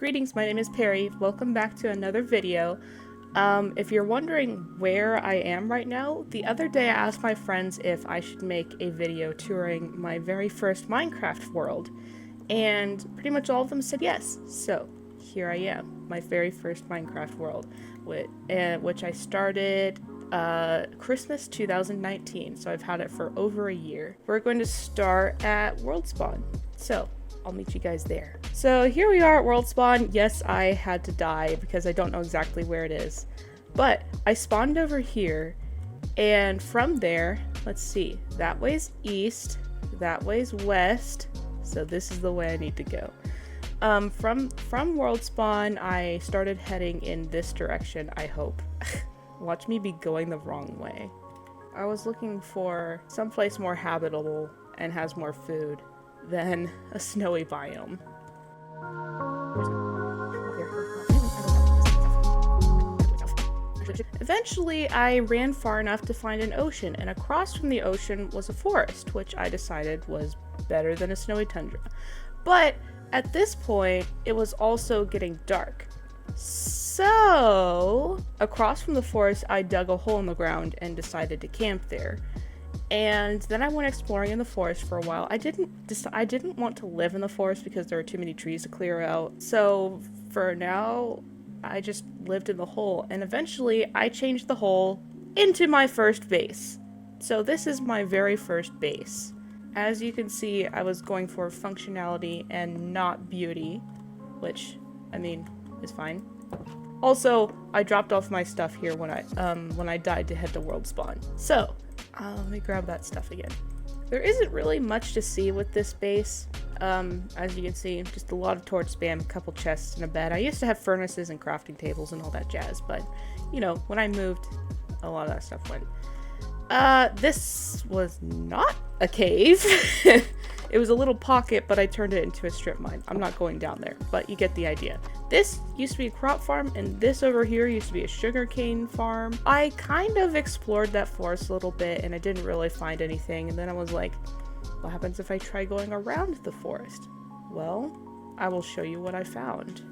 Greetings, my name is Perry. Welcome back to another video. If you're wondering where I am right now, the other day I asked my friends if I should make a video touring my very first Minecraft world, and pretty much all of them said yes. So here I am, my very first Minecraft world, which I started Christmas 2019, so I've had it for over a year. We're going to start at World Spawn, so I'll meet you guys there. So here we are at World Spawn. Yes, I had to die because I don't know exactly where it is, but I spawned over here, and from there, let's see, that way's east, that way's west, so this is the way I need to go. From World Spawn, I started heading in this direction, I hope. Watch me be going the wrong way. I was looking for someplace more habitable and has more food than a snowy biome. Eventually, I ran far enough to find an ocean, and across from the ocean was a forest, which I decided was better than a snowy tundra. But at this point, it was also getting dark. So, across from the forest, I dug a hole in the ground and decided to camp there. And then I went exploring in the forest for a while. I didn't want to live in the forest because there were too many trees to clear out. So for now, I just lived in the hole. And eventually, I changed the hole into my first base. So this is my very first base. As you can see, I was going for functionality and not beauty, which, I mean, is fine. Also, I dropped off my stuff here when I died to head to World Spawn. So, let me grab that stuff again. There isn't really much to see with this base. As you can see, just a lot of torch spam, a couple chests and a bed. I used to have furnaces and crafting tables and all that jazz, but, you know, when I moved, a lot of that stuff went. This was not a cave. It was a little pocket, but I turned it into a strip mine. I'm not going down there, but you get the idea. This used to be a crop farm, and this over here used to be a sugarcane farm. I kind of explored that forest a little bit, and I didn't really find anything, and then I was like, what happens if I try going around the forest? Well, I will show you what I found.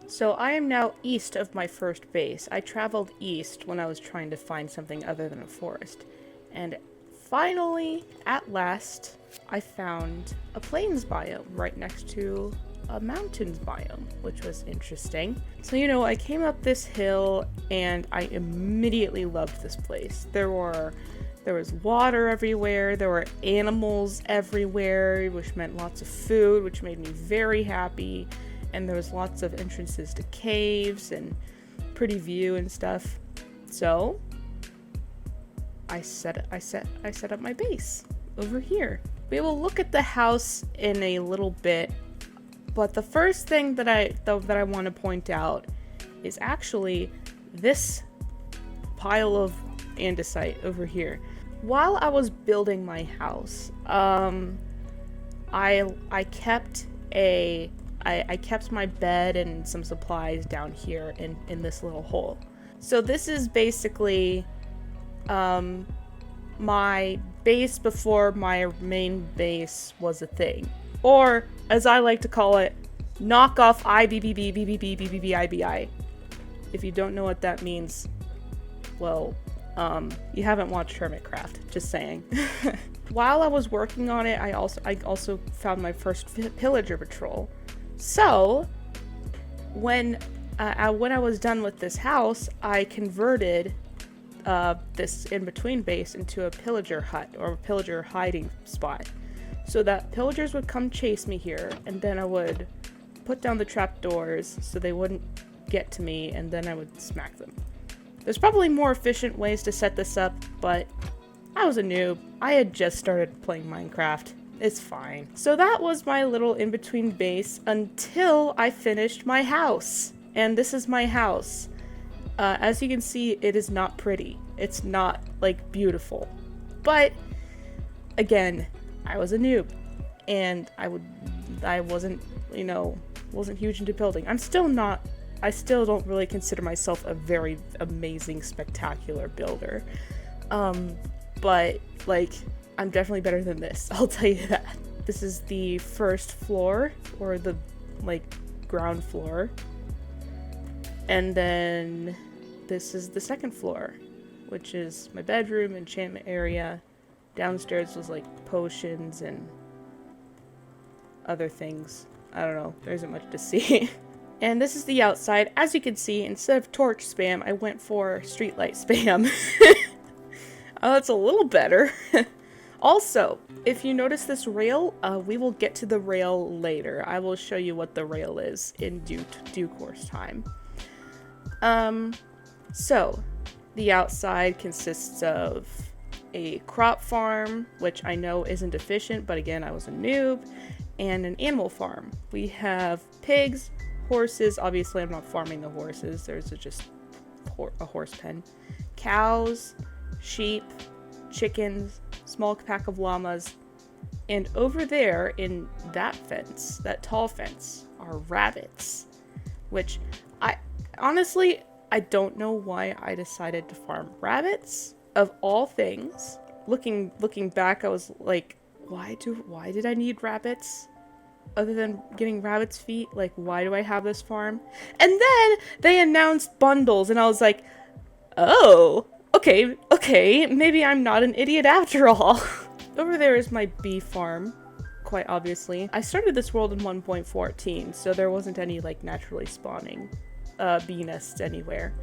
So I am now east of my first base. I traveled east when I was trying to find something other than a forest. And finally, at last, I found a plains biome right next to a mountains biome, which was interesting. So, you know, I came up this hill and I immediately loved this place. There was water everywhere, there were animals everywhere, which meant lots of food, which made me very happy. And there was lots of entrances to caves and pretty view and stuff. So I set up my base over here. We will look at the house in a little bit, but the first thing that I want to point out is actually this pile of andesite over here. While I was building my house, I kept my bed and some supplies down here in this little hole. So this is basically my base before my main base was a thing. Or, as I like to call it, knockoff IBBB. If you don't know what that means, well, you haven't watched Hermitcraft, just saying. While I was working on it, I also found my first pillager patrol. So, when I was done with this house, I converted this in-between base into a pillager hut, or a pillager hiding spot, so that pillagers would come chase me here, and then I would put down the trapdoors so they wouldn't get to me, and then I would smack them. There's probably more efficient ways to set this up, but I was a noob. I had just started playing Minecraft. It's fine. So that was my little in-between base until I finished my house. And this is my house. As you can see, it is not pretty. It's not, like, beautiful. But, again, I was a noob. And I wasn't huge into building. I still don't really consider myself a very amazing, spectacular builder. But, like, I'm definitely better than this, I'll tell you that. This is the first floor, or the, like, ground floor. And then this is the second floor, which is my bedroom, enchantment area. Downstairs was, like, potions and other things. I don't know, there isn't much to see. And this is the outside. As you can see, instead of torch spam, I went for streetlight spam. Oh, that's a little better. Also, if you notice this rail, we will get to the rail later. I will show you what the rail is in due course time. So, the outside consists of a crop farm, which I know isn't efficient, but again, I was a noob, and an animal farm. We have pigs, horses, obviously I'm not farming the horses, there's just a horse pen, cows, sheep, chickens, small pack of llamas, and over there in that fence, that tall fence, are rabbits, which honestly, I don't know why I decided to farm rabbits, of all things. Looking back, I was like, why did I need rabbits? Other than getting rabbit's feet, like, why do I have this farm? And then they announced bundles, and I was like, oh, okay, maybe I'm not an idiot after all. Over there is my bee farm, quite obviously. I started this world in 1.14, so there wasn't any, like, naturally spawning bee nests anywhere.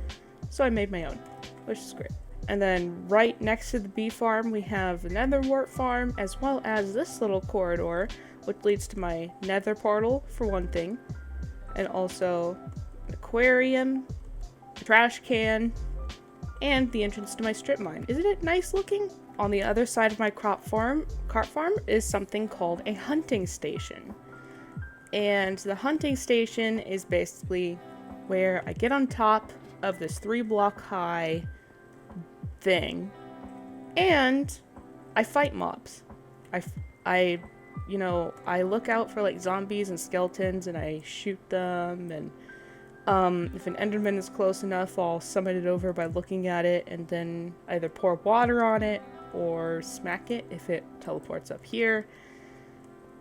So I made my own, which is great. And then right next to the bee farm, we have the netherwort farm, as well as this little corridor, which leads to my nether portal, for one thing. And also an aquarium, a trash can, and the entrance to my strip mine. Isn't it nice looking? On the other side of my cart farm is something called a hunting station. And the hunting station is basically where I get on top of this 3-block high thing, and I fight mobs. I look out for, like, zombies and skeletons, and I shoot them, and if an enderman is close enough, I'll summon it over by looking at it, and then either pour water on it, or smack it if it teleports up here.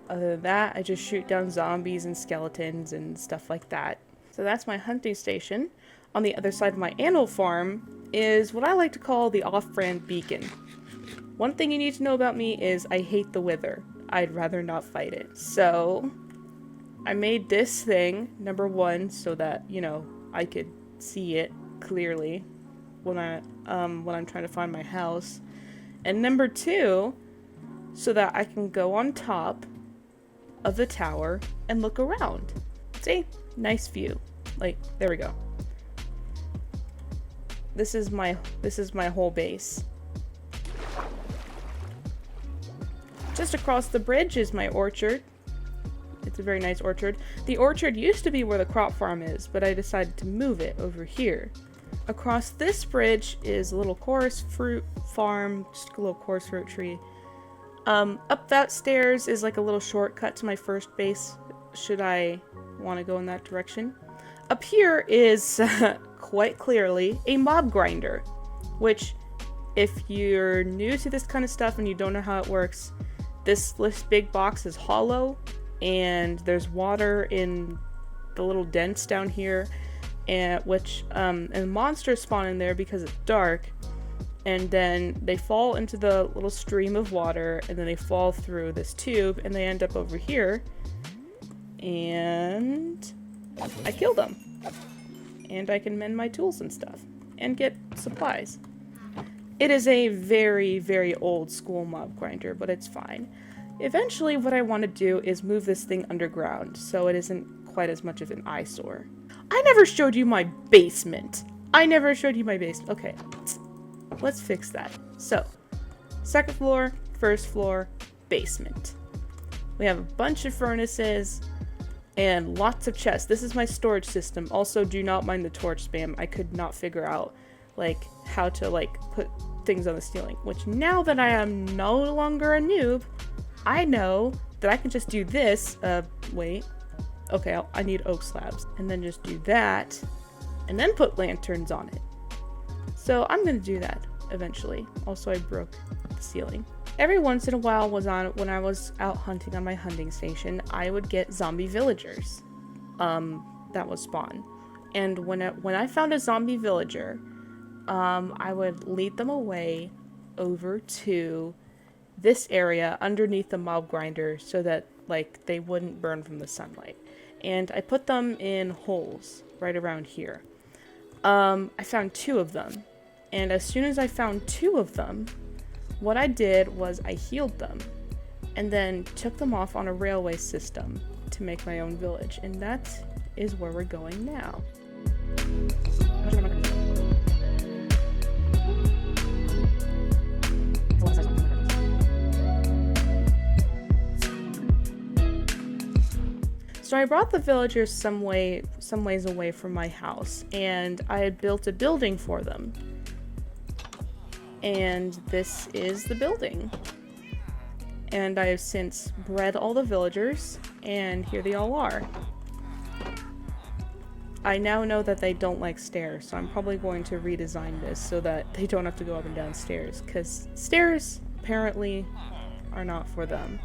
Other than that, I just shoot down zombies and skeletons and stuff like that. So that's my hunting station. On the other side of my animal farm is what I like to call the off-brand beacon. One thing you need to know about me is I hate the wither. I'd rather not fight it. So I made this thing, number one, so that, I could see it clearly when I'm trying to find my house. And number two, so that I can go on top of the tower and look around. See? Nice view. Like, there we go. This is my whole base. Just across the bridge is my orchard. It's a very nice orchard. The orchard used to be where the crop farm is, but I decided to move it over here. Across this bridge is a little chorus fruit farm, just a little chorus fruit tree. Up that stairs is like a little shortcut to my first base, should I want to go in that direction. Up here is quite clearly a mob grinder, which, if you're new to this kind of stuff and you don't know how it works, this big box is hollow, and there's water in the little dents down here, and monsters spawn in there because it's dark, and then they fall into the little stream of water, and then they fall through this tube, and they end up over here, and I kill them. And I can mend my tools and stuff, and get supplies. It is a very, very old school mob grinder, but it's fine. Eventually, what I want to do is move this thing underground, so it isn't quite as much of an eyesore. I never showed you my basement. Okay, let's fix that. So, second floor, first floor, basement. We have a bunch of furnaces, and lots of chests. This is my storage system. Also, do not mind the torch spam. I could not figure out, how to, put things on the ceiling. Which, now that I am no longer a noob, I know that I can just do this. Wait. Okay, I need oak slabs. And then just do that. And then put lanterns on it. So, I'm gonna do that eventually. Also, I broke the ceiling. every once in a while when I was out hunting on my hunting station, I would get zombie villagers that would spawn. And when I found a zombie villager, I would lead them away over to this area underneath the mob grinder so that like they wouldn't burn from the sunlight. And I put them in holes right around here. I found 2 of them. And as soon as I found 2 of them, what I did was I healed them and then took them off on a railway system to make my own village. And that is where we're going now. So I brought the villagers some ways away from my house, and I had built a building for them. And this is the building. And I have since bred all the villagers, and here they all are. I now know that they don't like stairs, so I'm probably going to redesign this so that they don't have to go up and down stairs, because stairs apparently are not for them.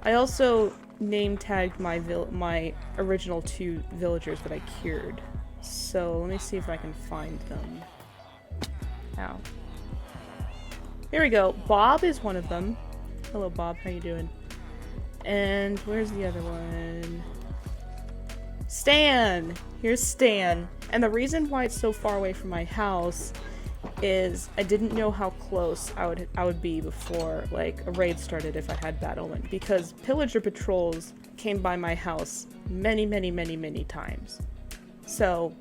I also name tagged my original 2 villagers that I cured. So let me see if I can find them. Ow. Here we go. Bob is one of them. Hello, Bob. How you doing? And where's the other one? Stan! Here's Stan. And the reason why it's so far away from my house is I didn't know how close I would be before like a raid started if I had Bad Omen, because pillager patrols came by my house many times. So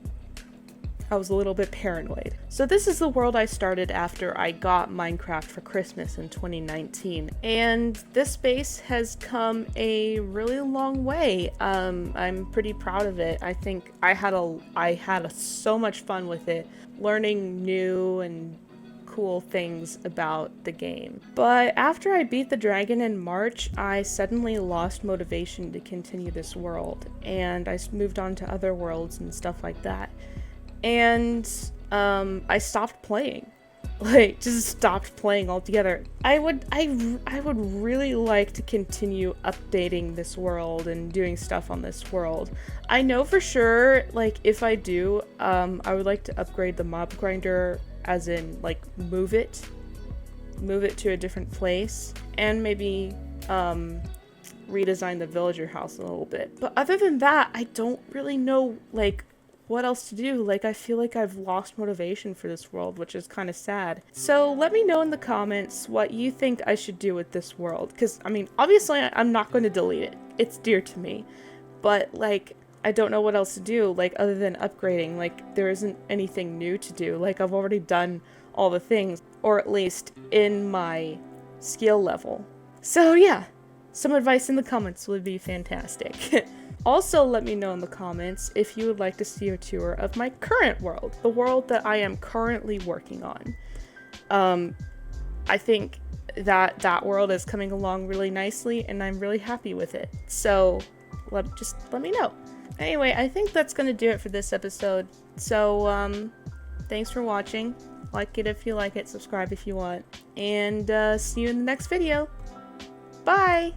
I was a little bit paranoid. So this is the world I started after I got Minecraft for Christmas in 2019, and this base has come a really long way. I'm pretty proud of it. I think I had so much fun with it, learning new and cool things about the game. But after I beat the dragon in March, I suddenly lost motivation to continue this world, and I moved on to other worlds and stuff like that. And I stopped playing. Like, just stopped playing altogether. I would really like to continue updating this world and doing stuff on this world. I know for sure, like, if I do, I would like to upgrade the mob grinder, as in, like, move it to a different place, and maybe, redesign the villager house a little bit. But other than that, I don't really know, like, what else to do. Like, I feel like I've lost motivation for this world, which is kind of sad. So let me know in the comments what you think I should do with this world, because I mean, obviously I'm not going to delete it. It's dear to me, but like, I don't know what else to do, like, other than upgrading. Like, there isn't anything new to do. Like, I've already done all the things, or at least in my skill level. So yeah, some advice in the comments would be fantastic. Also, let me know in the comments if you would like to see a tour of my current world, the world that I am currently working on. I think that world is coming along really nicely, and I'm really happy with it. So, just let me know. Anyway, I think that's going to do it for this episode. So, thanks for watching. Like it if you like it, subscribe if you want, and see you in the next video. Bye!